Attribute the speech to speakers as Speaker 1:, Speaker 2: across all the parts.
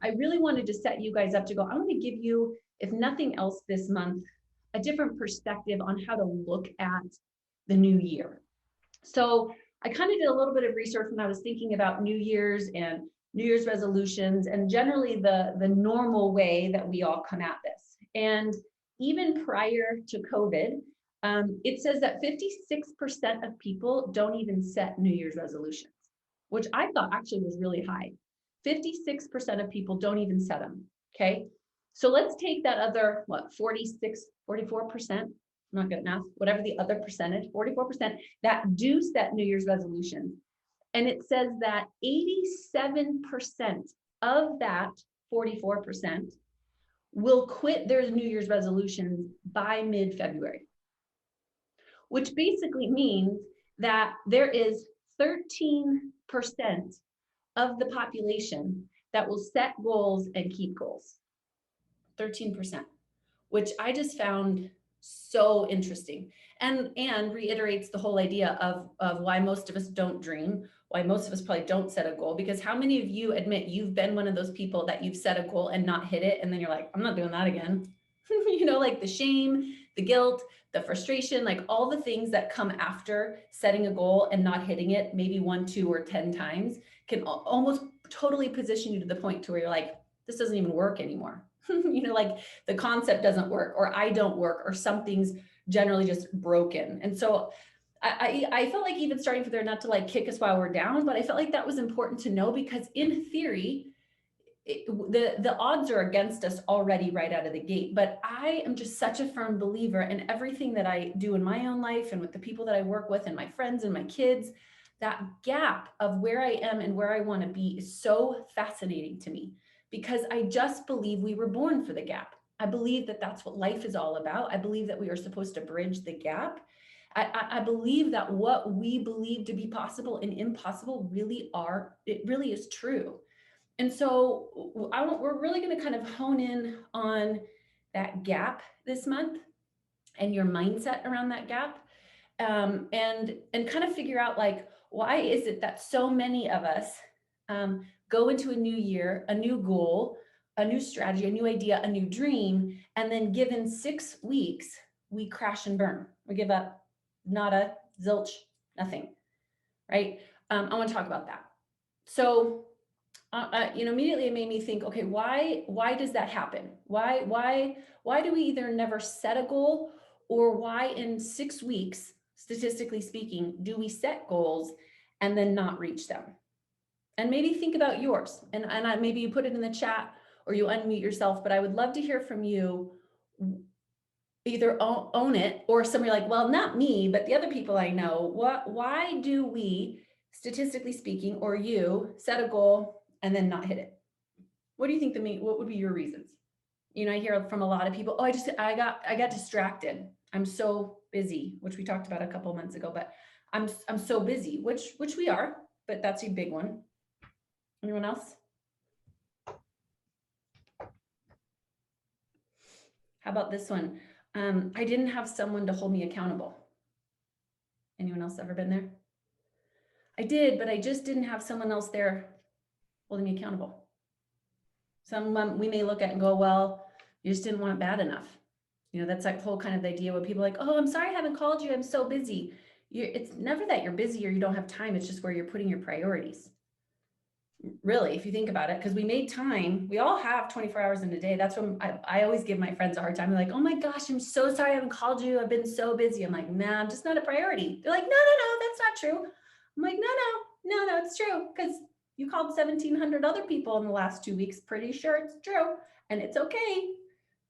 Speaker 1: I really wanted to set you guys up to go, I want to give you, if nothing else this month, a different perspective on how to look at the new year. So I kind of did a little bit of research when I was thinking about New Year's and New Year's resolutions and generally the normal way that we all come at this. And even prior to COVID, it says that 56% of people don't even set New Year's resolutions, which I thought actually was really high. 56% of people don't even set them. Okay. So let's take that other, 44%, I'm not good at math, whatever the other percentage, 44% that do set New Year's resolutions. And it says that 87% of that 44% will quit their New Year's resolutions by mid-February, which basically means that there is 13% of the population that will set goals and keep goals. 13%, which I just found so interesting and reiterates the whole idea of why most of us don't dream, why most of us probably don't set a goal. Because how many of you admit you've been one of those people that you've set a goal and not hit it, and then you're like, I'm not doing that again. You know, like the shame, the guilt, the frustration, like all the things that come after setting a goal and not hitting it, maybe 1, 2, or 10 times, can almost totally position you to the point to where you're like, this doesn't even work anymore. You know, like the concept doesn't work, or I don't work, or something's generally just broken. And so I felt like even starting for there, not to like kick us while we're down, but I felt like that was important to know, because in theory, the odds are against us already right out of the gate. But I am just such a firm believer in everything that I do in my own life and with the people that I work with and my friends and my kids. That gap of where I am and where I want to be is so fascinating to me, because I just believe we were born for the gap. I believe that that's what life is all about. I believe that we are supposed to bridge the gap. I believe that what we believe to be possible and impossible really is true. And so we're really going to kind of hone in on that gap this month and your mindset around that gap, and kind of figure out, like, why is it that so many of us go into a new year, a new goal, a new strategy, a new idea, a new dream, and then given 6 weeks, we crash and burn. We give up, nada, zilch, nothing, right? I want to talk about that. So immediately it made me think, okay, why does that happen? Why do we either never set a goal, or why in 6 weeks, statistically speaking, do we set goals and then not reach them? And maybe think about yours, and maybe you put it in the chat or you unmute yourself, but I would love to hear from you. Either own it, or somebody like, well, not me, but the other people I know. Why do we, statistically speaking, or you, set a goal and then not hit it? What do you think what would be your reasons? You know, I hear from a lot of people, oh, I got distracted. I'm so busy, which we talked about a couple of months ago, but I'm so busy, which we are, but that's a big one. Anyone else? How about this one? I didn't have someone to hold me accountable. Anyone else ever been there? I did, but I just didn't have someone else there holding me accountable. Some we may look at and go, well, you just didn't want it bad enough. You know, that's like whole kind of the idea where people are like, oh, I'm sorry I haven't called you, I'm so busy. It's never that you're busy or you don't have time. It's just where you're putting your priorities. Really, if you think about it, because we made time, we all have 24 hours in a day. That's when I always give my friends a hard time. They're like, oh my gosh, I'm so sorry I haven't called you. I've been so busy. I'm like, nah, I'm just not a priority. They're like, no, that's not true. I'm like, no, it's true. Because you called 1,700 other people in the last 2 weeks. Pretty sure it's true. And it's okay,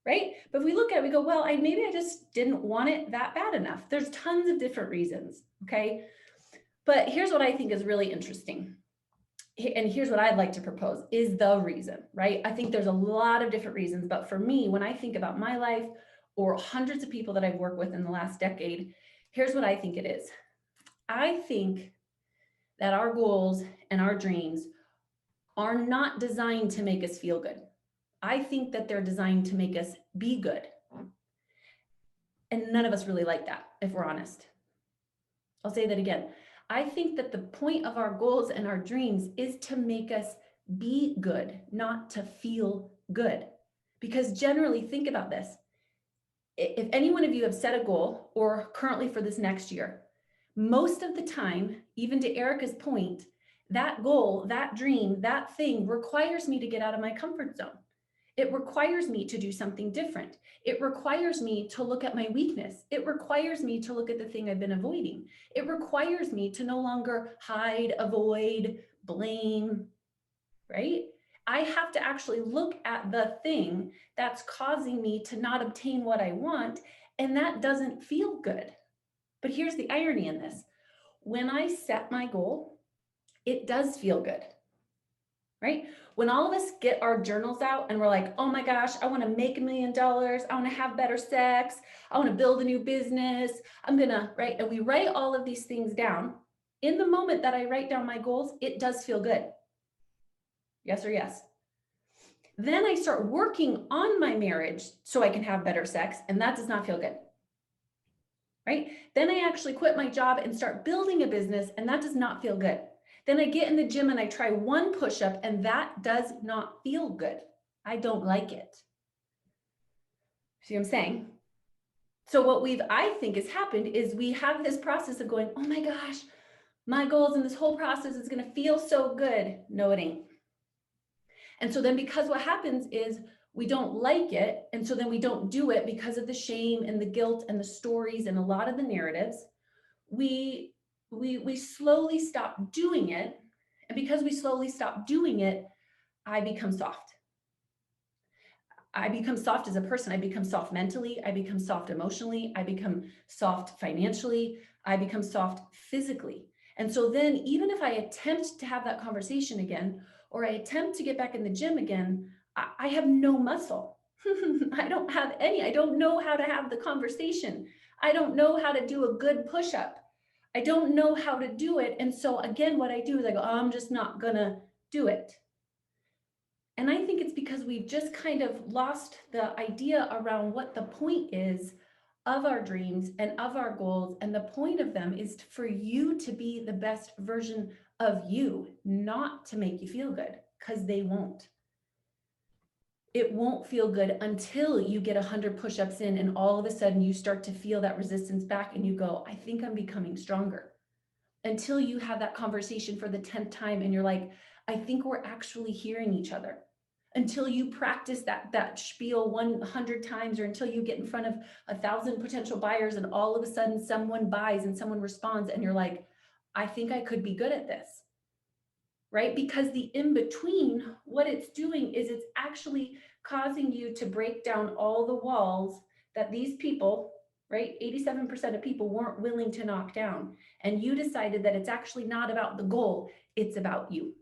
Speaker 1: right? But if we look at it, we go, well, maybe I just didn't want it that bad enough. There's tons of different reasons, okay? But here's what I think is really interesting. And here's what I'd like to propose is the reason, right? I think there's a lot of different reasons, but for me, when I think about my life or hundreds of people that I've worked with in the last decade, here's what I think it is. I think that our goals and our dreams are not designed to make us feel good. I think that they're designed to make us be good. And none of us really like that, if we're honest. I'll say that again. I think that the point of our goals and our dreams is to make us be good, not to feel good. Because generally, think about this. If any one of you have set a goal or currently for this next year, most of the time, even to Erica's point, that goal, that dream, that thing requires me to get out of my comfort zone. It requires me to do something different. It requires me to look at my weakness. It requires me to look at the thing I've been avoiding. It requires me to no longer hide, avoid, blame, right? I have to actually look at the thing that's causing me to not obtain what I want, and that doesn't feel good. But here's the irony in this. When I set my goal, it does feel good, right? When all of us get our journals out and we're like, oh my gosh, I want to make $1 million. I want to have better sex. I want to build a new business. I'm going to, right? And we write all of these things down. In the moment that I write down my goals, it does feel good. Yes or yes? Then I start working on my marriage so I can have better sex, and that does not feel good. Right? Then I actually quit my job and start building a business, and that does not feel good. Then I get in the gym and I try one push-up, and that does not feel good. I don't like it. See what I'm saying? So what I think has happened is we have this process of going, oh my gosh, my goals and this whole process is going to feel so good. No, it ain't. And so then because what happens is we don't like it, and so then we don't do it because of the shame and the guilt and the stories and a lot of the narratives, we slowly stop doing it. And because we slowly stop doing it, I become soft. I become soft as a person. I become soft mentally. I become soft emotionally. I become soft financially. I become soft physically. And so then even if I attempt to have that conversation again, or I attempt to get back in the gym again, I have no muscle. I don't have any. I don't know how to have the conversation. I don't know how to do a good push-up. I don't know how to do it. And so again, what I do is I go, oh, I'm just not gonna do it. And I think it's because we've just kind of lost the idea around what the point is of our dreams and of our goals. And the point of them is for you to be the best version of you, not to make you feel good, because they won't. It won't feel good until you get 100 push-ups in and all of a sudden you start to feel that resistance back and you go, I think I'm becoming stronger. Until you have that conversation for the 10th time and you're like, I think we're actually hearing each other. Until you practice that spiel 100 times, or until you get in front of 1,000 potential buyers and all of a sudden someone buys and someone responds and you're like, I think I could be good at this. Right? Because the in-between, what it's doing is it's actually causing you to break down all the walls that these people, right? 87% of people weren't willing to knock down. And you decided that it's actually not about the goal, it's about you.